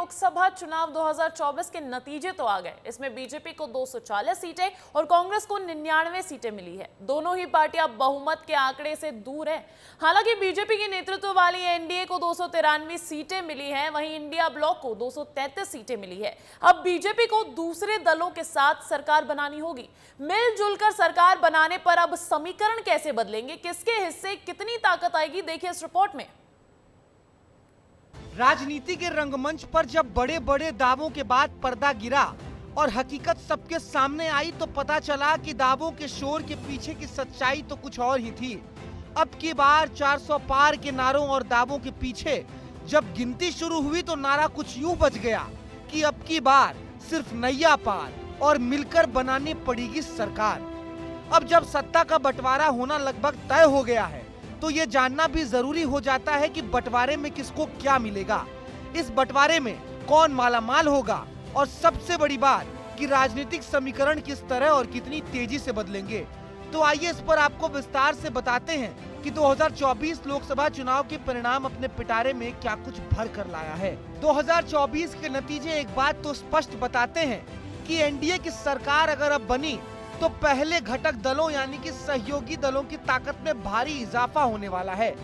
लोकसभा चुनाव 2024 के नतीजे तो आ गए। इसमें बीजेपी को 240 सीटें और कांग्रेस को 99 सीटें मिली है। दोनों ही पार्टियां बहुमत के आंकड़े से दूर है। हालांकि बीजेपी के नेतृत्व वाली एनडीए को 293 सीटें मिली हैं, वहीं इंडिया ब्लॉक को 233 सीटें मिली है। अब बीजेपी को दूसरे दलों के साथ सरकार बनानी होगी। मिलजुल कर सरकार बनाने पर अब समीकरण कैसे बदलेंगे, किसके हिस्से कितनी ताकत आएगी, देखिए इस रिपोर्ट में। राजनीति के रंगमंच पर जब बड़े बड़े दावों के बाद पर्दा गिरा और हकीकत सबके सामने आई तो पता चला कि दावों के शोर के पीछे की सच्चाई तो कुछ और ही थी। अब की बार 400 पार के नारों और दावों के पीछे जब गिनती शुरू हुई तो नारा कुछ यूं बज गया कि अब की बार सिर्फ नैया पार और मिलकर बनानी पड़ेगी सरकार। अब जब सत्ता का बंटवारा होना लगभग तय हो गया है तो ये जानना भी जरूरी हो जाता है कि बंटवारे में किसको क्या मिलेगा, इस बंटवारे में कौन मालामाल होगा और सबसे बड़ी बात कि राजनीतिक समीकरण किस तरह और कितनी तेजी से बदलेंगे। तो आइए इस पर आपको विस्तार से बताते हैं कि 2024 लोकसभा चुनाव के परिणाम अपने पिटारे में क्या कुछ भर कर लाया है। 2024 के नतीजे एक बात तो स्पष्ट बताते हैं कि एनडीए की सरकार अगर अब बनी तो पहले घटक दलों यानी कि सहयोगी दलों की ताकत में भारी इजाफा होने वाला है।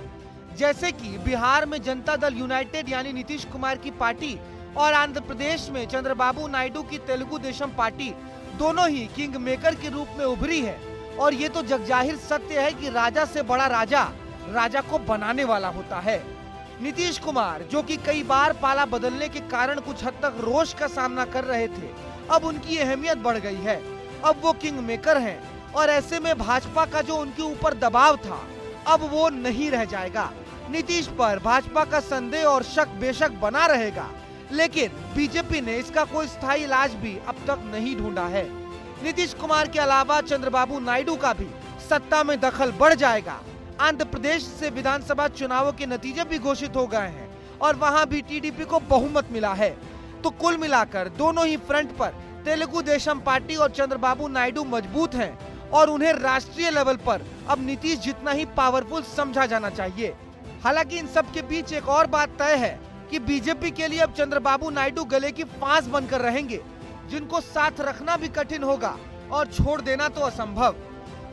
जैसे कि बिहार में जनता दल यूनाइटेड यानी नीतीश कुमार की पार्टी और आंध्र प्रदेश में चंद्रबाबू नायडू की तेलुगु देशम पार्टी दोनों ही किंग मेकर के रूप में उभरी है। और ये तो जगजाहिर सत्य है कि राजा से बड़ा राजा राजा को बनाने वाला होता है। नीतीश कुमार जो कि कई बार पाला बदलने के कारण कुछ हद तक रोष का सामना कर रहे थे, अब उनकी अहमियत बढ़ गई है। अब वो किंग मेकर हैं और ऐसे में भाजपा का जो उनके ऊपर दबाव था अब वो नहीं रह जाएगा। नीतीश पर भाजपा का संदेह और शक बेशक बना रहेगा, लेकिन बीजेपी ने इसका कोई स्थायी इलाज भी अब तक नहीं ढूंढा है। नीतीश कुमार के अलावा चंद्रबाबू नायडू का भी सत्ता में दखल बढ़ जाएगा। आंध्र प्रदेश से विधानसभा चुनावों के नतीजे भी घोषित हो गए हैं और वहां भी टीडीपी को बहुमत मिला है। तो कुल मिलाकर दोनों ही फ्रंट पर तेलुगु देशम पार्टी और चंद्रबाबू नायडू मजबूत हैं और उन्हें राष्ट्रीय लेवल पर अब नीतीश जितना ही पावरफुल समझा जाना चाहिए। हालांकि इन सब के बीच एक और बात तय है कि बीजेपी के लिए अब चंद्रबाबू नायडू गले की फांस बनकर रहेंगे, जिनको साथ रखना भी कठिन होगा और छोड़ देना तो असंभव।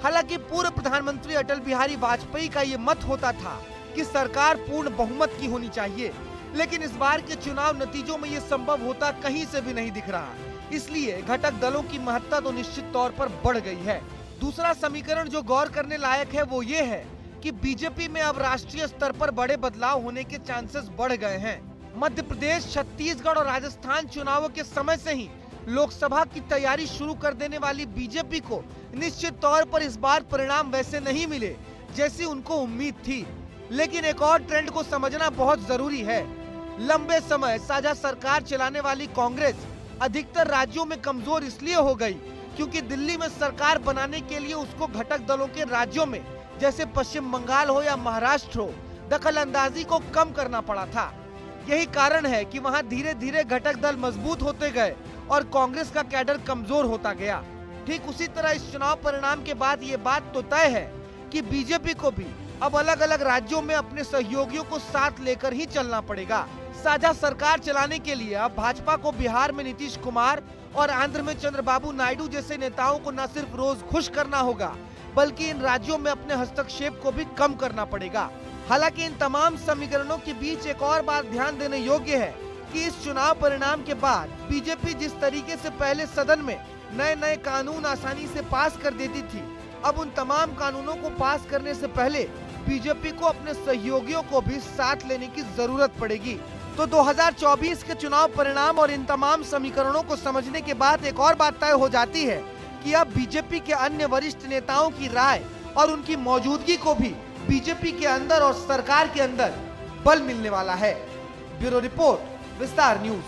हालांकि पूर्व प्रधानमंत्री अटल बिहारी वाजपेयी का ये मत होता था कि सरकार पूर्ण बहुमत की होनी चाहिए, लेकिन इस बार के चुनाव नतीजों में ये संभव होता कहीं से भी नहीं दिख रहा। इसलिए घटक दलों की महत्ता तो निश्चित तौर पर बढ़ गई है। दूसरा समीकरण जो गौर करने लायक है वो ये है कि बीजेपी में अब राष्ट्रीय स्तर पर बड़े बदलाव होने के चांसेस बढ़ गए हैं। मध्य प्रदेश, छत्तीसगढ़ और राजस्थान चुनावों के समय से ही लोकसभा की तैयारी शुरू कर देने वाली बीजेपी को निश्चित तौर पर इस बार परिणाम वैसे नहीं मिले जैसी उनको उम्मीद थी। लेकिन एक और ट्रेंड को समझना बहुत जरूरी है। लंबे समय साझा सरकार चलाने वाली कांग्रेस अधिकतर राज्यों में कमजोर इसलिए हो गई क्योंकि दिल्ली में सरकार बनाने के लिए उसको घटक दलों के राज्यों में जैसे पश्चिम बंगाल हो या महाराष्ट्र हो दखल अंदाजी को कम करना पड़ा था। यही कारण है कि वहां धीरे धीरे घटक दल मजबूत होते गए और कांग्रेस का कैडर कमजोर होता गया। ठीक उसी तरह इस चुनाव परिणाम के बाद ये बात तो तय है कि बीजेपी को भी अब अलग अलग राज्यों में अपने सहयोगियों को साथ लेकर ही चलना पड़ेगा। साझा सरकार चलाने के लिए अब भाजपा को बिहार में नीतीश कुमार और आंध्र में चंद्रबाबू नायडू जैसे नेताओं को न सिर्फ रोज खुश करना होगा बल्कि इन राज्यों में अपने हस्तक्षेप को भी कम करना पड़ेगा। हालांकि इन तमाम समीकरणों के बीच एक और बात ध्यान देने योग्य है कि इस चुनाव परिणाम के बाद बीजेपी जिस तरीके से पहले सदन में नए नए कानून आसानी से पास कर देती थी, अब उन तमाम कानूनों को पास करने से पहले बीजेपी को अपने सहयोगियों को भी साथ लेने की जरूरत पड़ेगी। तो 2024 के चुनाव परिणाम और इन तमाम समीकरणों को समझने के बाद एक और बात तय हो जाती है कि अब बीजेपी के अन्य वरिष्ठ नेताओं की राय और उनकी मौजूदगी को भी बीजेपी के अंदर और सरकार के अंदर बल मिलने वाला है। ब्यूरो रिपोर्ट, विस्तार न्यूज।